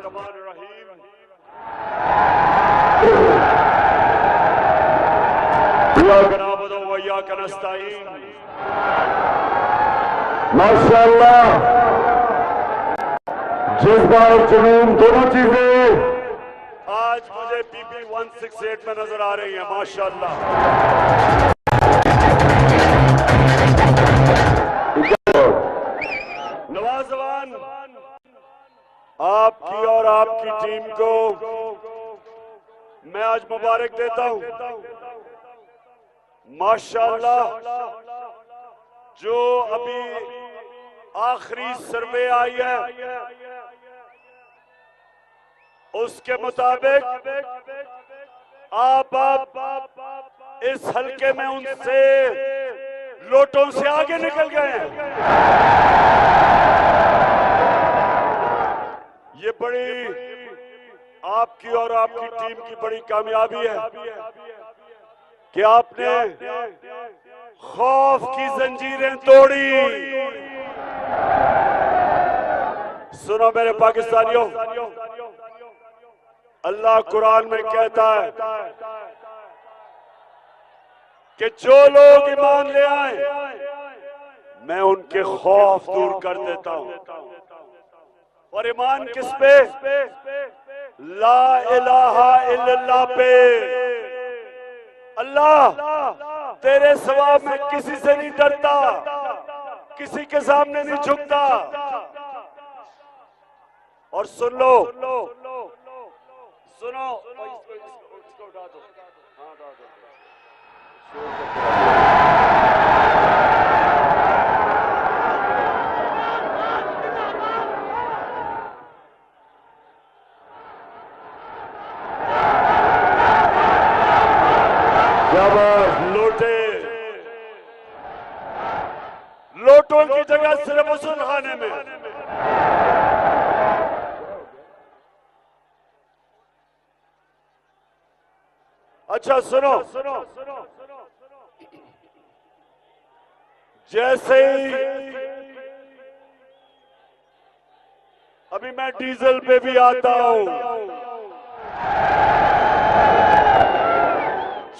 बिस्मिल्लाहिर्रहमानिर्रहीम। इय्याका नअबुदु व इय्याका नस्तईन। माशाअल्लाह, जज्बा और जुनून दोनों चीजें आज मुझे पीपी 168 में नजर आ रही है। माशाअल्लाह। नवाजवान, आपकी और आपकी टीम को मैं आज मुबारक देता हूं। माशाअल्लाह, जो अभी आखिरी सर्वे आई है उसके मुताबिक आप इस हलके में उनसे लोटों से आगे निकल गए हैं। ये बड़ी आपकी और आपकी टीम की बड़ी कामयाबी है कि आपने खौफ की जंजीरें तोड़ी। सुनो मेरे पाकिस्तानियों, अल्लाह कुरान में कहता है कि जो लोग ईमान ले आए मैं उनके खौफ दूर कर देता हूं। और ईमान किस पे? ला इलाहा इल्लल्लाह पे। अल्लाह तेरे सिवा मैं किसी से नहीं डरता, किसी के सामने नहीं झुकता। और सुन लो, सुनो, इसको उठा दो। हाँ, उठा दो। लोटों की जगह सिर्फ वसूल खाने में। अच्छा सुनो, जैसे ही अभी मैं डीजल पे भी आता हूं,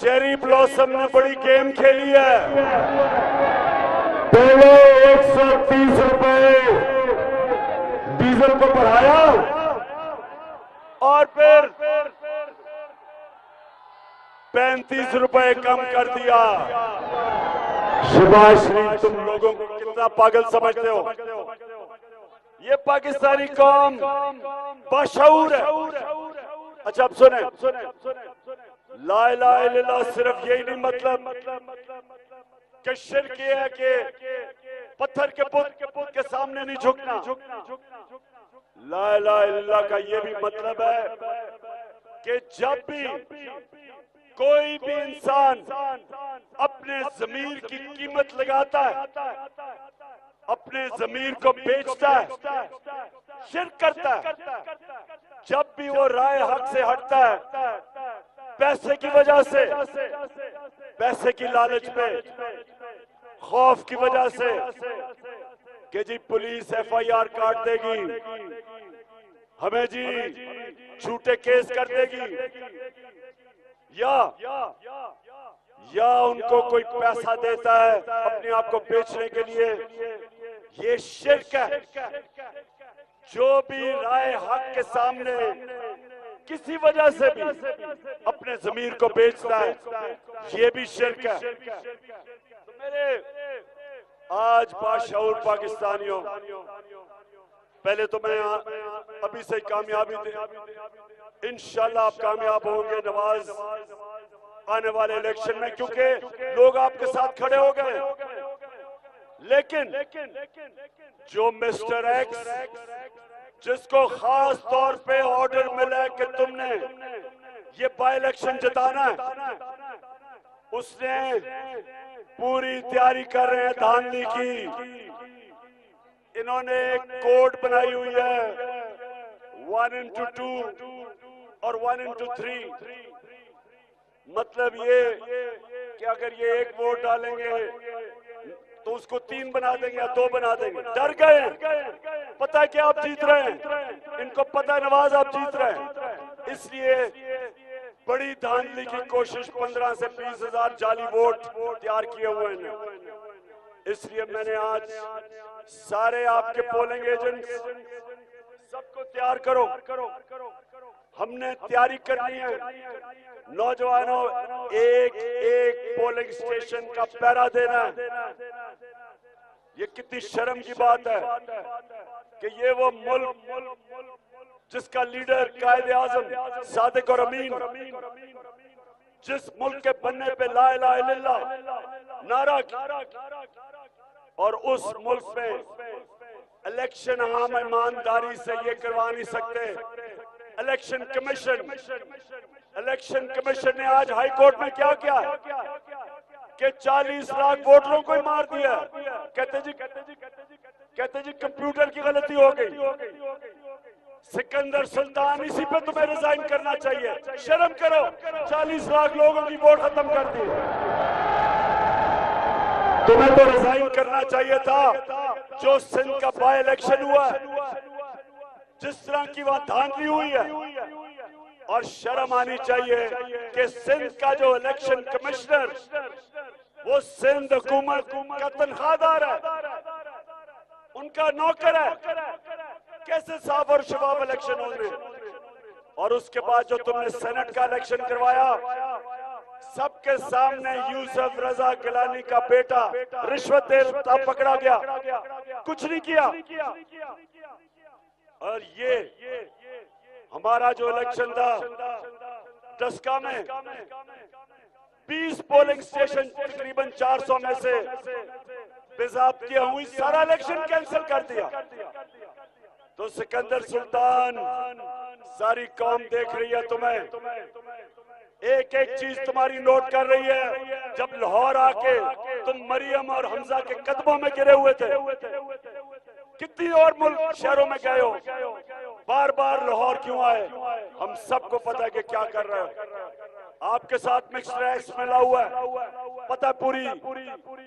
चेरी ब्लॉसम ने बड़ी गेम खेली है। पहले 130 रुपए डीजल को बढ़ाया और फिर 35 रुपए कम कर दिया। शाबाश, तुम लोगों को कितना पागल समझते हो? ये पाकिस्तानी कौम बाशऊर है। अच्छा अब सुने, ला इलाहा इल्लल्लाह सिर्फ यही नहीं मतलब कि शिर्क ये है कि पत्थर के पुत के सामने नहीं झुकना। ला इलाहा इल्लल्लाह का ये भी मतलब है कि जब भी कोई भी इंसान अपने ज़मीर की कीमत लगाता है, अपने ज़मीर को बेचता है, शिर्क करता है, जब भी वो राय हक से हटता है पैसे की वजह से, पैसे की लालच पे, खौफ की वजह से कि जी पुलिस एफआईआर काट देगी, हमें जी झूठे केस कर देगी, या उनको कोई पैसा देता है अपने आप को बेचने के लिए, ये शिर्क है। जो भी राय हक के सामने किसी वजह से भी अपने जमीर को बेचता है, ये भी शिर्क है। तो मेरे आज बाशऊर पाकिस्तानियों, पहले तो मैं अभी से कामयाबी दे, इंशाल्लाह आप कामयाब होंगे नवाज आने वाले इलेक्शन में, क्योंकि लोग आपके साथ खड़े हो गए। लेकिन जो मिस्टर एक्स, जिसको खास तौर पे ऑर्डर मिला है कि तुमने ये बाई इलेक्शन जिताना है, उसने पूरी तैयारी कर रहे हैं धांधली की। इन्होंने एक कोड बनाई हुई है 1:2 और 1:3। मतलब ये कि अगर ये एक वोट डालेंगे तो उसको 3 बना देंगे या 2 बना देंगे। डर गए, पता है कि आप जीत रहे हैं, इनको पता है नवाज आप जीत रहे हैं, इसलिए बड़ी धांधली की कोशिश 15 से 20 हजार जाली वोट तैयार किए हुए हैं। इसलिए मैंने आज सारे आपके पोलिंग एजेंट्स सबको तैयार करो, हमने तैयारी करनी है। नौजवानों, एक एक पोलिंग स्टेशन का पहरा देना है। ये कितनी शर्म की बात है कि ये वो मुल्क जिसका लीडर कायदे आजम सादिक और अमीन, जिस मुल्क के बनने पे ला इलाहा इल्लल्लाह नारा, और उस मुल्क में इलेक्शन हम ईमानदारी से ये करवा नहीं सकते। इलेक्शन कमीशन ने आज हाई कोर्ट में क्या किया कि 40 लाख वोटरों को ही मार दिया। कहते जी कंप्यूटर की गलती हो गई। सिकंदर सुल्तान, इसी पे तुम्हें रिजाइन करना चाहिए। शर्म करो, 40 लाख लोगों की वोट खत्म कर दी। तुम्हें तो रिजाइन करना चाहिए था। जो सिंध का बाय इलेक्शन हुआ, जिस तरह की वहां धांधली हुई है, और शर्म आनी चाहिए कि सिंध का जो इलेक्शन कमिश्नर वो सिंध हुकूमत का तनख्वाहदार है, उनका नौकर है। कैसे साफ और शफाफ इलेक्शन होंगे? और उसके बाद जो तुमने सेनेट का इलेक्शन करवाया, सबके सामने यूसुफ रजा गिलानी का बेटा रिश्वत देता पकड़ा गया, कुछ नहीं किया। और ये हमारा जो इलेक्शन था डस्का में, 20 पोलिंग स्टेशन तकरीबन 400 में से बेज़ाब्तियां हुई, सारा इलेक्शन कैंसिल कर दिया। तो सिकंदर सुल्तान, सारी कौम देख रही है तुम्हें, एक एक चीज तुम्हारी नोट कर रही है। जब लाहौर आके तुम मरियम और हमजा के कदमों में गिरे हुए थे, कितनी और मुल्क शहरों में गए हो, बार बार लाहौर क्यों आए? हम सबको पता है कि क्या कर रहे हो। आपके साथ मिक्स्ड रैक्स मिला हुआ है, पता पूरी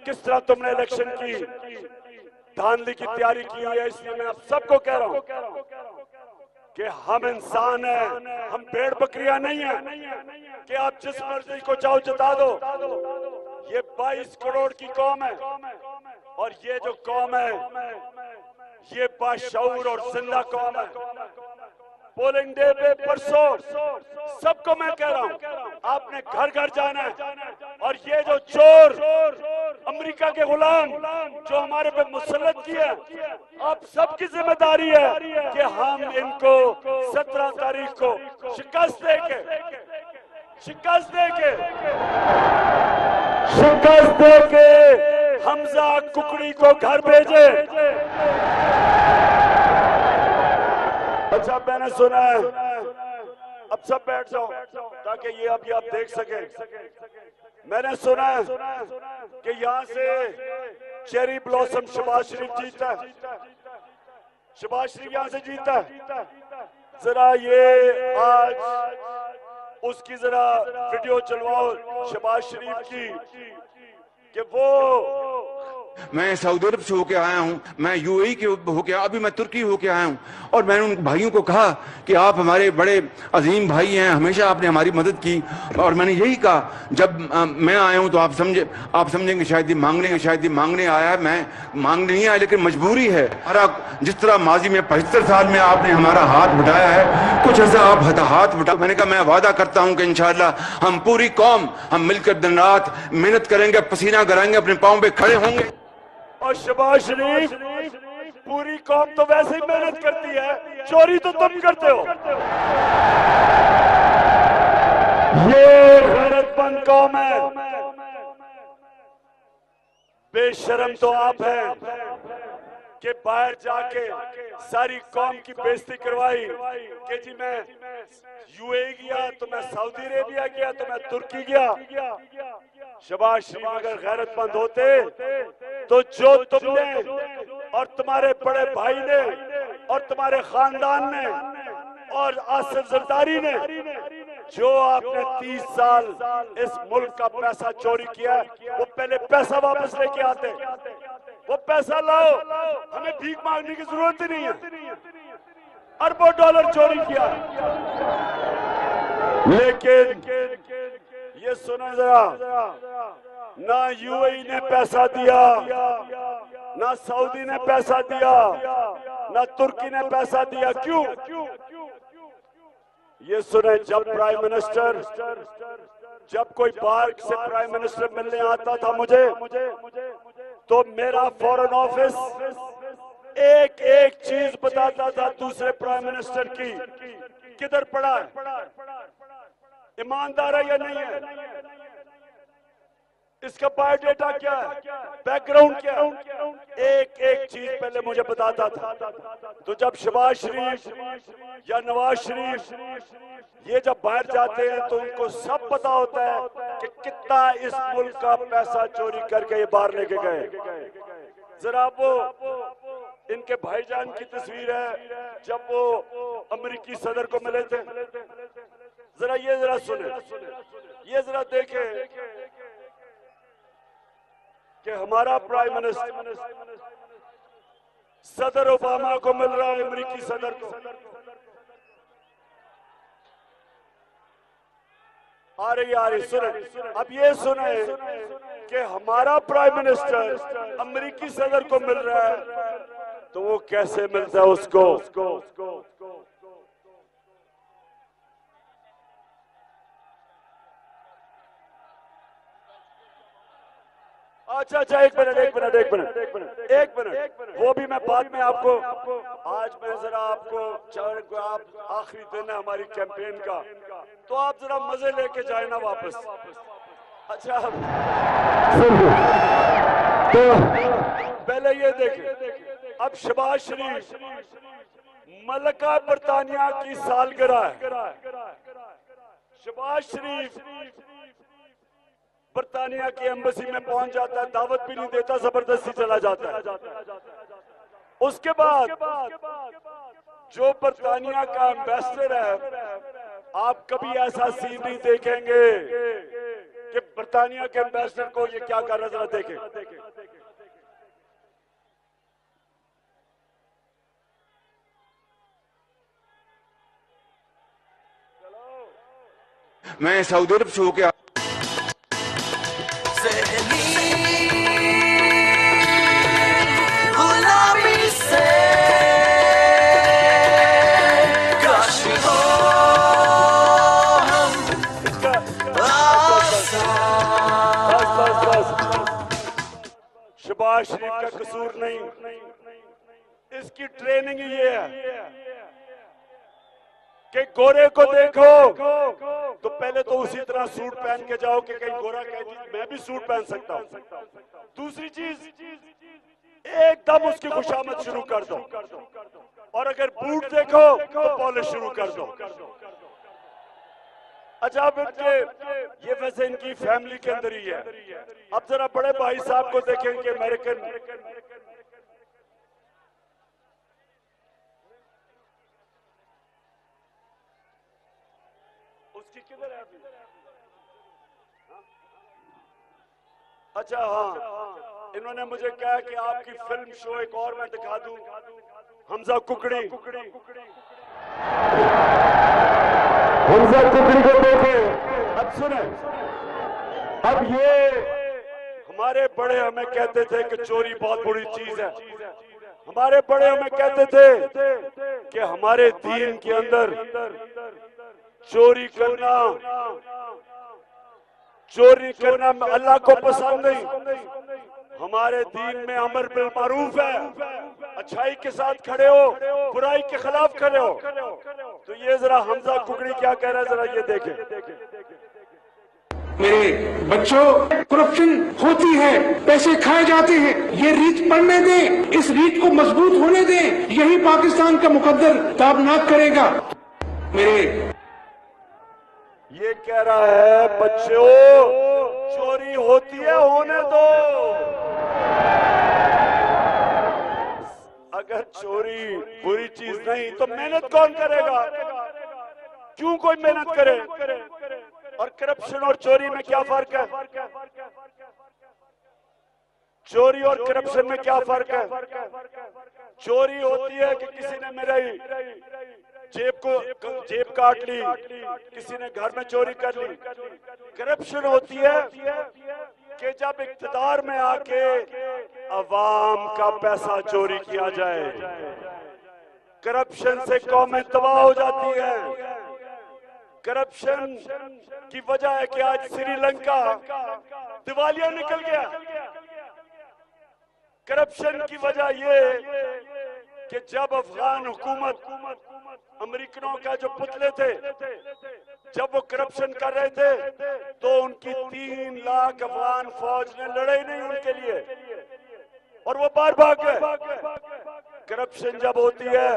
किस तरह तुमने इलेक्शन की धांधली की तैयारी की हुई है। इसलिए मैं आप सबको कह रहा हूं कि हम इंसान हैं, हम भेड़ बकरियां नहीं हैं कि आप जिस मर्जी को चाहो जता दो। ये 22 करोड़ की कौम है, और ये जो कौम है ये बाशऊर और जिंदा कौम है। पोलिंग डे पे परसों सबको मैं कह रहा हूं, आपने घर घर जाना है, और ये जो चोर अमेरिका के गुलाम जो हमारे पे मुसल्लत किए, आप सबकी जिम्मेदारी है कि हम इनको 17 तारीख को शिकस्त देके हमजा कुकड़ी को घर भेजे। अच्छा, मैंने सुना है, अब सब बैठ जाओ ताकि ये अभी आप देख सके। मैंने सुना है कि यहाँ से चेरी ब्लॉसम शहबाज शरीफ जीता है, शहबाज शरीफ यहाँ से जीता है। जरा ये आज उसकी जरा वीडियो चलवाओ शहबाज शरीफ की कि वो, मैं सऊदी अरब से होके आया हूँ, मैं यूएई के होके, अभी मैं तुर्की होके आया हूँ, और मैंने उन भाइयों को कहा कि आप हमारे बड़े अजीम भाई हैं, हमेशा आपने हमारी मदद की। और मैंने यही कहा, जब मैं आया हूँ तो आप समझेंगे शायद ये मांगने आया है। मैं मांगने नहीं आया, लेकिन मजबूरी है। हमारा जिस तरह माजी में 75 साल में आपने हमारा हाथ बटाया है, कुछ ऐसा आप हाथ बटा। मैंने कहा मैं वादा करता हूँ कि इंशाअल्लाह हम पूरी कौम हम मिलकर दिन रात मेहनत करेंगे, पसीना कराएंगे, अपने पाँव पे खड़े होंगे। और शहबाज शरीफ, पूरी कौम तो वैसे ही मेहनत करती है, चोरी तो तुम करते हो। ये गैरतमंद कौम है, बेशरम तो आप हैं कि बाहर जाके सारी कौम की बेइज्जती करवाई कि जी मैं यूएई गया, तो मैं सऊदी अरेबिया गया, तो मैं तुर्की गया। शहबाज शरीफ अगर गैरतमंद होते तो जो तुमने और तुम्हारे बड़े भाई ने और तुम्हारे खानदान ने और आसिफ जरदारी ने, जो आपने 30 साल इस मुल्क का पैसा चोरी किया, वो पहले पैसा वापस लेके आते। वो पैसा लाओ, हमें भीख मांगने की जरूरत ही नहीं है। अरबों डॉलर चोरी किया, लेकिन ये सुना जरा, ना यूएई ने पैसा दिया, ना सऊदी ने पैसा दिया, ना तुर्की ने पैसा दिया। क्यों? ये सुने, जब कोई बाहर से प्राइम मिनिस्टर मिलने आता था मुझे, तो मेरा फॉरेन ऑफिस एक एक चीज बताता था दूसरे प्राइम मिनिस्टर की, किधर पड़ा है, ईमानदार है या नहीं है, इसका बायोडेटा क्या है, बैकग्राउंड क्या है, एक एक चीज पहले मुझे बताता था। तो जब शहबाज शरीफ या नवाज शरीफ ये जब बाहर जाते हैं तो उनको सब पता होता है कि कितना इस मुल्क का पैसा चोरी करके ये बाहर लेके गए। जरा वो इनके भाईजान की तस्वीर है जब वो अमेरिकी सदर को मिले थे, जरा सुने, ये जरा देखे कि हमारा प्राइम मिनिस्टर सदर ओबामा को मिल रहा है, अमेरिकी सदर को। आ रही सुने, अब ये सुने कि हमारा प्राइम मिनिस्टर अमेरिकी सदर को मिल रहा है, तो वो कैसे मिलता है उसको। अच्छा, एक मिनट, वो भी मैं बाद में आपको, आज मैं जरा आपको, आप आखिरी दिन है हमारी कैंपेन का, तो आप जरा मजे लेके जाए ना वापस। अच्छा, तो पहले ये देखें, अब शहबाज शरीफ मलका बरतानिया की सालगिरह है। शहबाज शरीफ बरतानिया की एम्बेसी में पहुंच जाता है, दावत भी नहीं देता, जबरदस्ती चला जाता है। उसके बाद जो बरतानिया का एम्बेसडर है, आप कभी ऐसा सीन नहीं देखेंगे कि बरतानिया के एम्बेसडर को ये क्या कर रहा, जरा देखें। मैं सऊदी अरब से होके शहबाज शरीफ का कसूर नहीं, इसकी ट्रेनिंग ये है कि गोरे को देखो तो पहले तो उसी तरह सूट पहन के जाओ कि कहीं गोरा कहे मैं भी सूट पहन सकता हूं। दूसरी चीज, एकदम उसकी खुशामद शुरू कर दो, और अगर बूट देखो तो पॉलिश शुरू कर दो। अच्छा, अब ये वैसे इनकी फैमिली के अंदर ही है। अब जरा बड़े भाई साहब को देखेंगे, अमेरिकन, उसकी किधर है अभी? अच्छा हाँ, इन्होंने मुझे कहा कि आपकी फिल्म शो एक और मैं दिखा दूं, हमजा कुकड़ी। हमजा कुकड़ी को देखे। अब सुने, अब ये हमारे बड़े हमें कहते थे कि चोरी बहुत बुरी चीज है। हमारे बड़े हमें कहते थे कि हमारे दीन के अंदर चोरी करना अल्लाह को पसंद नहीं। हमारे दीन में अमर बिल मारूफ है, अच्छाई के साथ खड़े हो, बुराई के खिलाफ खड़े हो। तो ये जरा हमजा कुकड़ी क्या कह रहा है, जरा ये देखें। मेरे बच्चों, करप्शन होती है, पैसे खाए जाते हैं, ये रीत पढ़ने दें, इस रीत को मजबूत होने दें, यही पाकिस्तान का मुकद्दर ताबनाक करेगा। मेरे ये कह रहा है बच्चों, चोरी होती है, होने दो। अगर चोरी बुरी चीज नहीं तो मेहनत कौन करेगा? क्यों कोई मेहनत करे? और करप्शन और चोरी में क्या फर्क है? चोरी और करप्शन में क्या फर्क है? चोरी होती है कि किसी ने मेरी जेब काट ली, किसी ने घर में चोरी कर ली। करप्शन होती है कि जब इख्तिदार में आके अवाम का पैसा चोरी किया जाए। करप्शन से कौमें तबाह हो जाती है। करप्शन की वजह है कि आज श्रीलंका दिवालिया निकल गया। करप्शन की वजह ये कि जब अफगान हुकूमत अमेरिकनों का जो पुतले थे, जब वो करप्शन कर रहे थे तो उनकी 3 लाख अफगान फौज ने लड़ाई नहीं उनके लिए और वो बाहर भाग गए। करप्शन जब होती है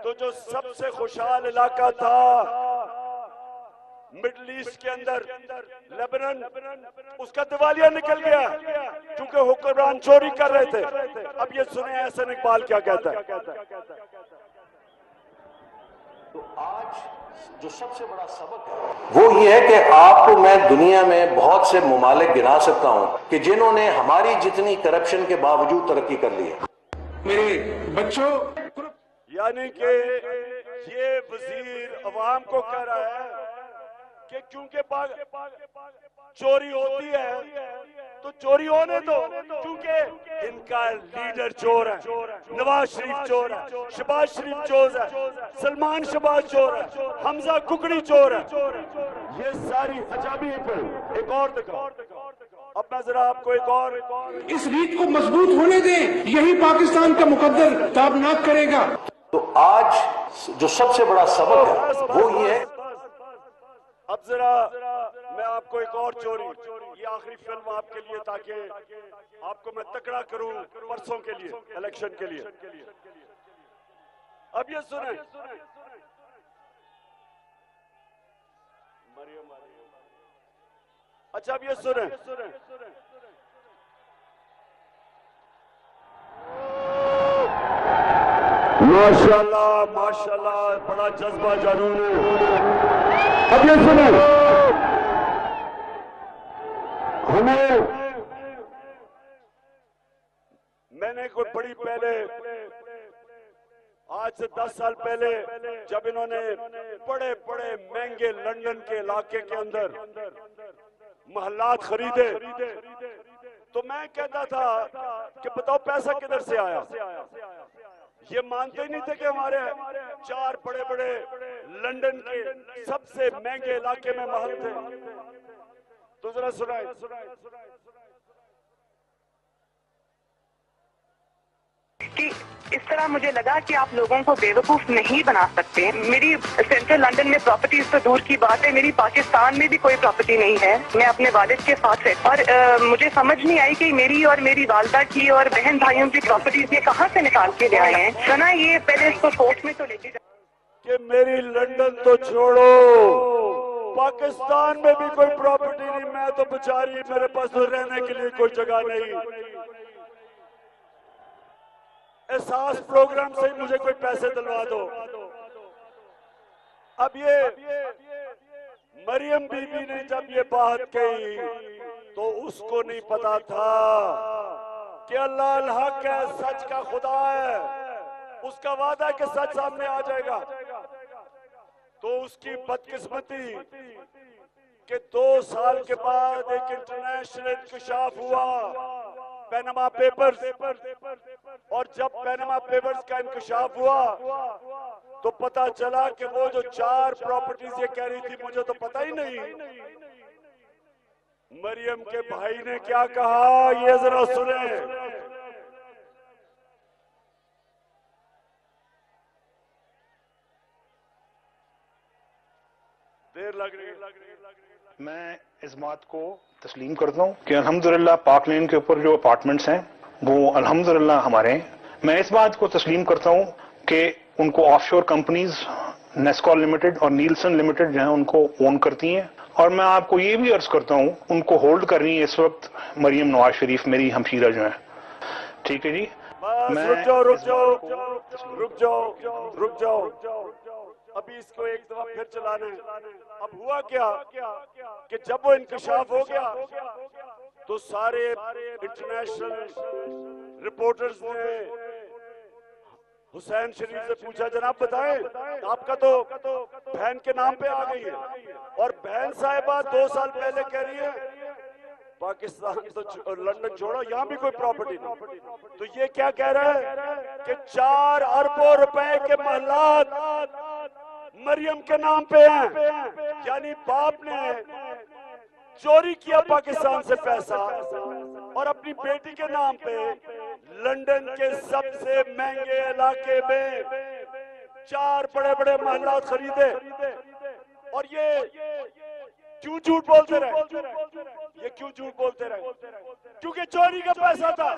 तो जो सबसे खुशहाल इलाका था मिडल ईस्ट के अंदर, लेबनान, उसका दिवालिया निकल गया क्योंकि हुक्मरान चोरी कर रहे थे। अब ये सुने एहसन इकबाल क्या कहता है। तो आज जो सबसे बड़ा सबक है वो ये है कि आपको मैं दुनिया में बहुत से मुमालिक गिना सकता हूं कि जिन्होंने हमारी जितनी करप्शन के बावजूद तरक्की कर ली है। मेरे बच्चों, यानी कि ये वजीर अवाम को कह रहा है कि क्योंकि चोरी होती है तो चोरी होने दो, क्योंकि इनका लीडर चोर है, नवाज शरीफ चोर है, शहबाज शरीफ चोर है, सलमान शहबाज चोर है, हमजा कुकड़ी चोर है। ये सारी अजाबी फिल्म एक और दिखाओ। अब मैं जरा आपको एक और इस रीत को मजबूत होने दें, यही पाकिस्तान का मुकद्दर ताबनाक करेगा। तो आज जो सबसे बड़ा सबक है वो ये है। अब जरा मैं आपको एक और चोरी, ये आखिरी फिल्म आपके लिए ताकि आपको मैं तकड़ा करूं परसों के लिए, इलेक्शन के लिए। अब ये सुने, अच्छा अब ये सुने, माशाल्लाह माशाल्लाह, बड़ा जज्बा जरूर है। अब ये सुनो, हमें मैंने कोई बड़ी पहले, आज से 10 साल पहले, जब इन्होंने बड़े बड़े महंगे लंदन के इलाके के अंदर महल्लात खरीदे तो मैं कहता था कि बताओ पैसा किधर से आया। ये मानते नहीं थे कि हमारे 4 बड़े बड़े लंदन के सबसे महंगे इलाके में महल थे। तो जरा सुनाए, कि इस तरह मुझे लगा कि आप लोगों को बेवकूफ नहीं बना सकते। मेरी सेंट्रल लंदन में प्रॉपर्टीज तो दूर की बात है, मेरी पाकिस्तान में भी कोई प्रॉपर्टी नहीं है। मैं अपने वालिद के साथ रहती और मुझे समझ नहीं आई कि मेरी और मेरी वालदा की और बहन भाइयों की प्रॉपर्टीज ये कहाँ से निकाल के ले आए हैं। सुना ये पहले इसको कोर्ट में तो लेके कि मेरी लंदन तो छोड़ो, पाकिस्तान में भी कोई प्रॉपर्टी नहीं। मैं तो बेचारी, मेरे पास तो रहने के लिए कोई जगह नहीं। एहसास प्रोग्राम से मुझे कोई पैसे दिलवा दो। अब ये मरियम बीबी ने जब ये बात कही तो उसको नहीं पता था कि अल्लाह अल हक है, सच का खुदा है, उसका वादा है कि सच सामने आ जाएगा। तो उसकी बदकिस्मती कि 2 साल के बाद एक इंटरनेशनल इंकशाफ हुआ, पैनामा पेपर्स, और जब पैनामा पेपर्स का इंकशाफ हुआ तो पता चला कि वो जो 4 प्रॉपर्टीज ये कह रही थी, मुझे तो पता ही नहीं। मरियम के भाई ने क्या कहा, ये जरा सुने। देर लग रही है। मैं इस बात को तस्लीम करता हूँ कि अल्हम्दुलिल्लाह पाक लेन के ऊपर जो अपार्टमेंट्स हैं वो अल्हम्दुलिल्लाह हमारे हैं। मैं इस बात को तस्लीम करता हूँ कि उनको ऑफशोर कंपनीज नेस्कॉल लिमिटेड और नीलसन लिमिटेड जो है उनको ओन करती हैं। और मैं आपको ये भी अर्ज करता हूँ उनको होल्ड कर रही है इस वक्त मरियम नवाज शरीफ, मेरी हमशीरा जो है। ठीक है जी, मैं रुक जाओ। अभी इसको एक दफा फिर चलाना है। अब हुआ क्या कि जब वो इंकशाफ हो गया तो सारे इंटरनेशनल रिपोर्टर्स ने हुसैन शरीफ से पूछा, जनाब बताएं, आपका तो बहन के नाम पे आ गई है, और बहन साहिबा 2 साल पहले कह रही है पाकिस्तान तो लंदन छोड़ो, यहाँ भी कोई प्रॉपर्टी नहीं। तो ये क्या कह रहा है कि 4 अरबों रुपए के महलात मरियम के नाम पे हैं, यानी बाप ने चोरी किया पाकिस्तान से पैसा और अपनी बेटी के नाम पे लंदन के सबसे महंगे इलाके में 4 बड़े बड़े महलात खरीदे। और ये क्यों झूठ बोलते रहे? ये क्यों झूठ बोलते रहे? क्योंकि चोरी का पैसा था,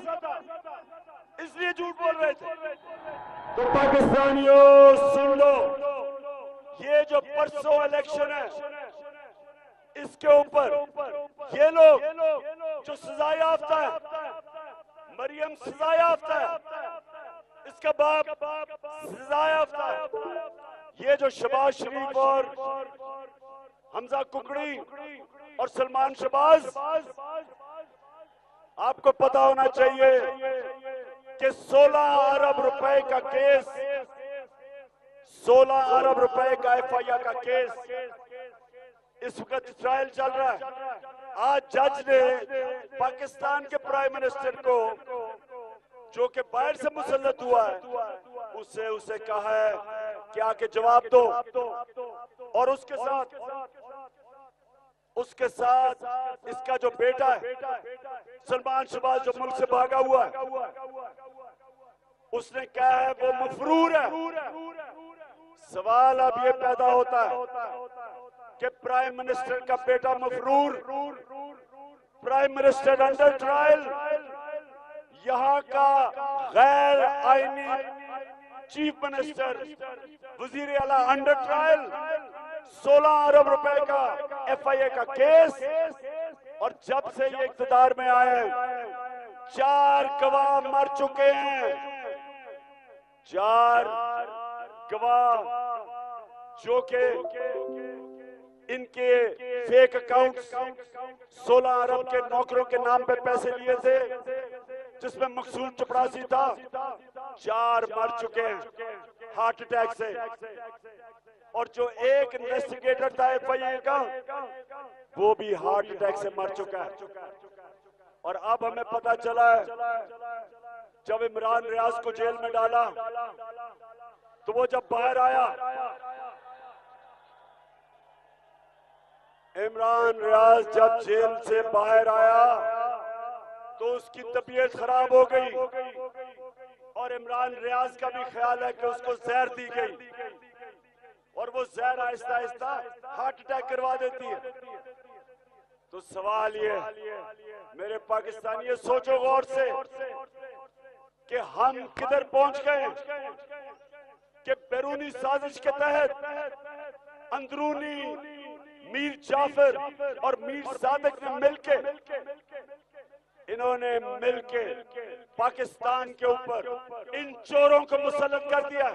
इसलिए झूठ बोल रहे थे। तो पाकिस्तानियों सुन लो, ये जो परसों इलेक्शन है, इसके ऊपर ये लोग जो सजा याफ्ता है, मरियम सजा याफ्ता है, इसका बाप सजा याफ्ता है, ये जो शहबाज शरीफ और हमजा कुकड़ी और सलमान शहबाज, आपको पता होना चाहिए कि 16 अरब रुपए का केस, 16 अरब रुपए का FIR का केस इस वक्त ट्रायल चल रहा है। आज जज ने पाकिस्तान के प्राइम मिनिस्टर को, जो कि बाहर से मुसल्लत हुआ है, उसे कहा है कि आके जवाब दो। और उसके साथ इसका जो बेटा है सलमान शहबाज, जो मुल्क से भागा हुआ है, उसने कहा है वो मफरूर है। सवाल अब ये पैदा होता है कि प्राइम मिनिस्टर का बेटा मफरूर, प्राइम मिनिस्टर अंडर ट्रायल, यहाँ का गैर आईनी चीफ मिनिस्टर वजीर आला अंडर ट्रायल, 16 अरब रुपए का FIA का केस। और जब से ये इख्तिदार में आए 4 गवाह मर चुके हैं, 4 गवाह जो के इनके फेक अकाउंट 16 अरब के नौकरों के नाम पे पैसे लिए थे, जिसमें मकसूद चपरासी था। 4 मर चुके हैं हार्ट अटैक से, और जो एक इन्वेस्टिगेटर था FIA का, वो भी हार्ट अटैक से मर चुका है। और अब हमें पता चला है, जब इमरान रियाज को जेल में डाला, तो वो जब बाहर आया, इमरान रियाज जब जेल से बाहर आया तो उसकी तबीयत खराब हो गई, और इमरान रियाज का भी ख्याल है कि उसको जहर दी गई, और वो जहर आहिस्ता आहिस्ता हार्ट अटैक करवा देती है। तो सवाल ये, मेरे पाकिस्तानी सोचो गौर से कि हम किधर पहुंच गए, कि बैरूनी साजिश के तहत अंदरूनी मीर जाफर और मीर सादिक ने मिलके, इन्होंने मिलके पाकिस्तान के ऊपर इन चोरों को मुसल्लत कर दिया।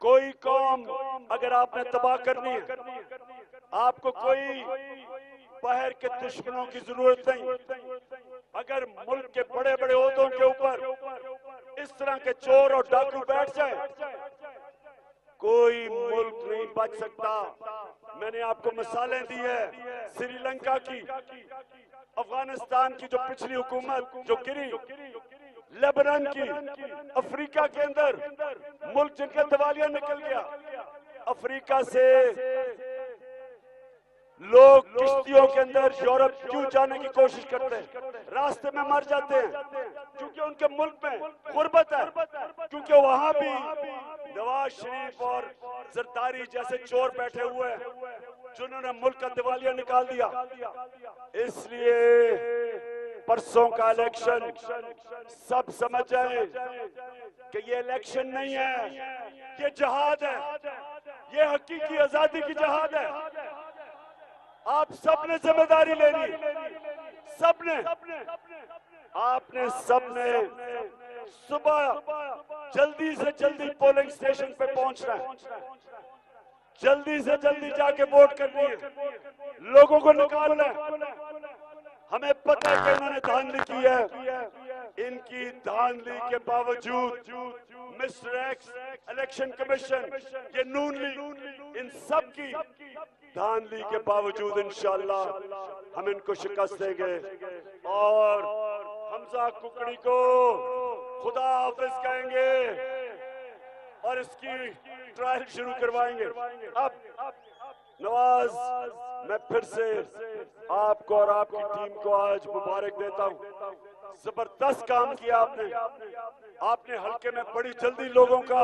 कोई कौम अगर आपने तबाह करनी है, आपको कोई बाहर के दुश्मनों की जरूरत नहीं। अगर मुल्क के बड़े बड़े ओहदों के ऊपर इस तरह के चोर और डाकू बैठ जाए, कोई मुल्क नहीं बच सकता। मैंने आपको मिसालें दी है श्रीलंका की, अफगानिस्तान की जो पिछली हुकूमत जो गिरी, लेबनान की, अफ्रीका के अंदर मुल्क जिनका दिवालिया निकल गया। अफ्रीका से लोग किश्तियों के अंदर यूरोप क्यों जाने की कोशिश करते हैं, रास्ते में मर जाते हैं, क्योंकि उनके मुल्क में गुर्बत है, क्योंकि वहां भी नवाज शरीफ और जरदारी जैसे चोर बैठे हुए हैं जिन्होंने मुल्क का दिवालिया निकाल दिया। इसलिए परसों का इलेक्शन सब समझ जाए कि ये इलेक्शन नहीं है, ये जहाद है, ये हकीकी आजादी की जहाद है। आप सबने जिम्मेदारी लेनी, सबने, आपने सबने सुबह जल्दी से जल्दी पोलिंग स्टेशन पे पहुंचना है, जल्दी से जल्दी जाके वोट करनी है, लोगों को निकालना है। हमें पता है कि इन्होंने धांधली की है। इनकी धांधली के बावजूद मिस्टर एक्स, इलेक्शन कमीशन, ये नून लीग, इन सब की धांधली के बावजूद इंशाअल्लाह हम इनको शिकस्त देंगे और हमजा कुकड़ी को खुदा हाफिज कहेंगे और इसकी ट्रायल शुरू करवाएंगे। अब नवाज, मैं फिर से आपको और आपकी टीम को आज मुबारक देता हूं। जबरदस्त काम किया आपने हल्के में बड़ी जल्दी लोगों का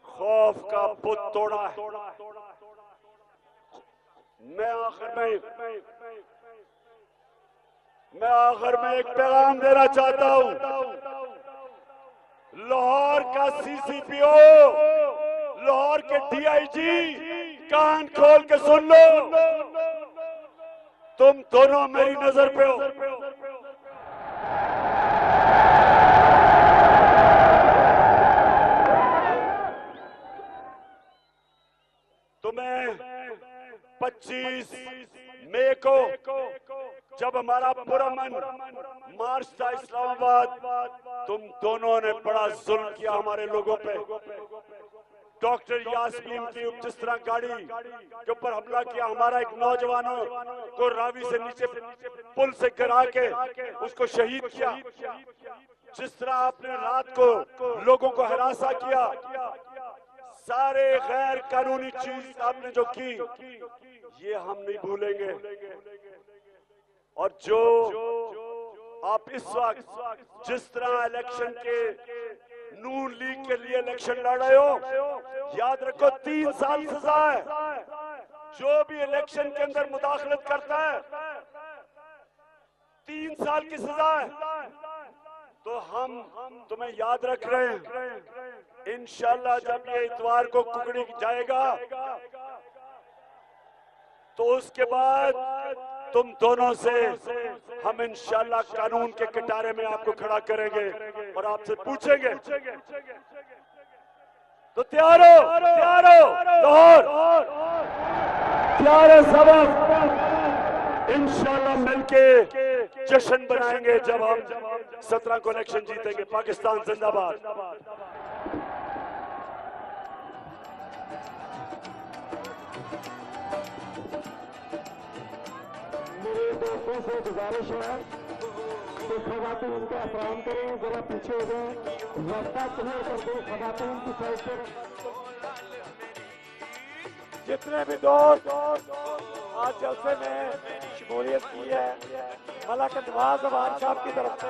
खौफ का बुत तोड़ा है। मैं आखिर में एक पैगाम देना चाहता हूं। लाहौर का सीसीपीओ, लाहौर के डीआईजी, कान खोल के सुन लो, तुम दोनों मेरी नजर पे हो। तुम्हें 25 मई को जब हमारा पुरअमन मार्च था इस्लामाबाद, तुम दोनों ने बड़ा जुल्म किया हमारे लोगों पे। डॉक्टर यास्मीन की जिस तरह गाड़ी के ऊपर हमला किया, हमारा एक नौजवानों को रावी से नीचे पुल से गिरा के उसको शहीद किया। जिस तरह आपने रात को लोगों को हरासा किया, सारे गैर कानूनी चीज आपने जो की, ये हम नहीं भूलेंगे। और जो आप इस वक्त जिस तरह इलेक्शन के नून लीग के लिए इलेक्शन लड़ रहे हो, याद रखो 3 साल सजा है। जो भी इलेक्शन के अंदर मुदाखलत करता है 3 साल की सजा है। तो हम तुम्हें याद रख रहे हैं। इंशाल्लाह जब ये इतवार को कुकड़ी जाएगा तो उसके बाद तुम दोनों से हम इंशाल्लाह कानून के कटारे में आपको खड़ा करेंगे और आपसे पूछेंगे। तो तैयार हो लाहौर, तैयार है सबक। इंशाल्लाह मिलके जश्न बनाएंगे जब हम 17 को इलेक्शन जीतेंगे। पाकिस्तान जिंदाबाद। मेरे दोस्तों से गुजारिश है कि खवातीन का एहतराम करें, जरा पीछे हो जाए, रास्ता क्लियर कर दो खवातीन की साइड पर। जितने भी दोस्त आज जलसे में शमूलियत की है, मलक नवाज अवान साहब की तरफ से